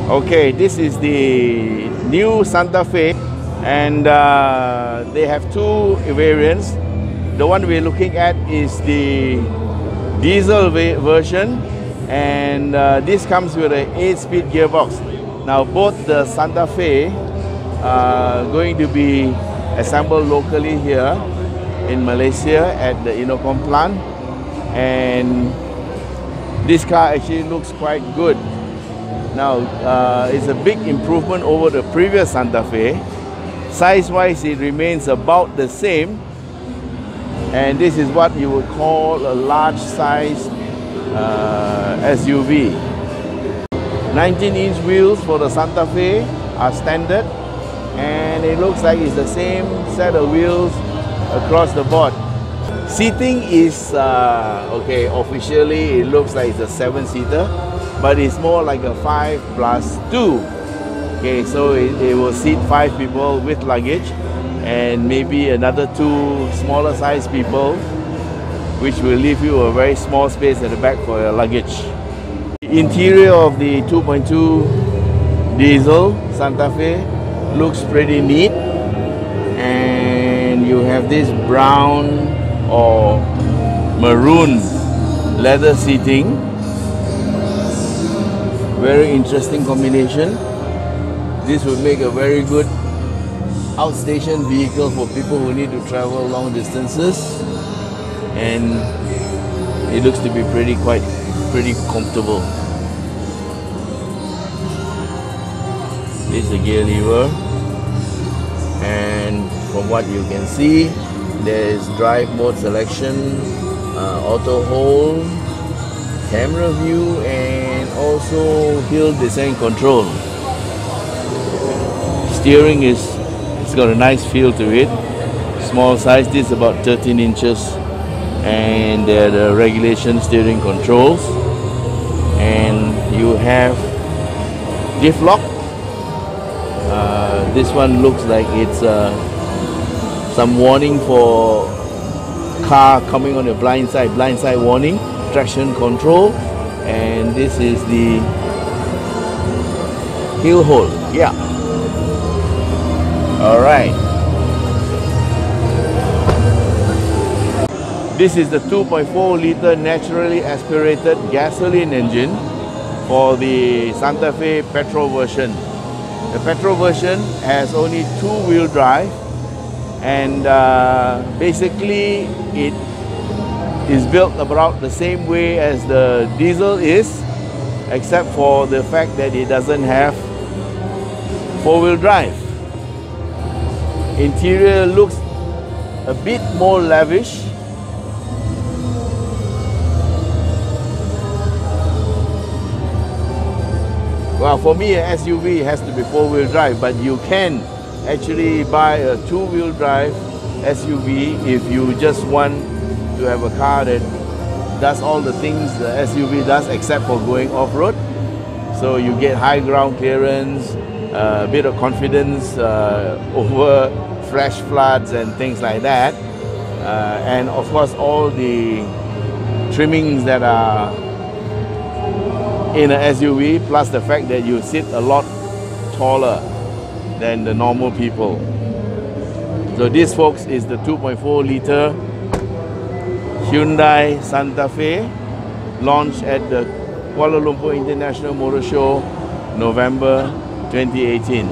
Okay, this is the new Santa Fe, and they have two variants. The one we're looking at is the diesel version, and this comes with an 8-speed gearbox. Now both the Santa Fe are going to be assembled locally here in Malaysia at the Inocom plant, and this car actually looks quite good. Now, it's a big improvement over the previous Santa Fe. Size-wise, it remains about the same. And this is what you would call a large-sized SUV. 19-inch wheels for the Santa Fe are standard. And it looks like it's the same set of wheels across the board. Seating is, okay, officially it looks like it's a 7-seater. But it's more like a 5+2. Okay, so it will seat 5 people with luggage and maybe another 2 smaller size people, which will leave you a very small space at the back for your luggage. The interior of the 2.2 diesel Santa Fe looks pretty neat, and you have this brown or maroon leather seating. Very interesting combination. This would make a very good outstation vehicle for people who need to travel long distances, and it looks to be pretty comfortable. This is the gear lever, and from what you can see, there is drive mode selection, auto hold, camera view, and also hill descent control. Steering it's got a nice feel to it. Small size, this is about 13 inches, and there are the regulation steering controls, and you have diff lock. This one looks like it's some warning for car coming on the blind side warning. Traction control, and this is the hill hold. Yeah. All right. This is the 2.4-liter naturally aspirated gasoline engine for the Santa Fe petrol version. The petrol version has only 2-wheel drive, and basically it is built about the same way as the diesel is, except for the fact that it doesn't have 4-wheel drive. Interior looks a bit more lavish. Well, for me, an SUV has to be 4-wheel drive, but you can actually buy a 2-wheel drive SUV if you just want to have a car that does all the things the SUV does except for going off-road. So you get high ground clearance, a bit of confidence over flash floods and things like that. And of course all the trimmings that are in an SUV, plus the fact that you sit a lot taller than the normal people. So this, folks, is the 2.4-liter Hyundai Santa Fe, launched at the Kuala Lumpur International Motor Show, November 2018.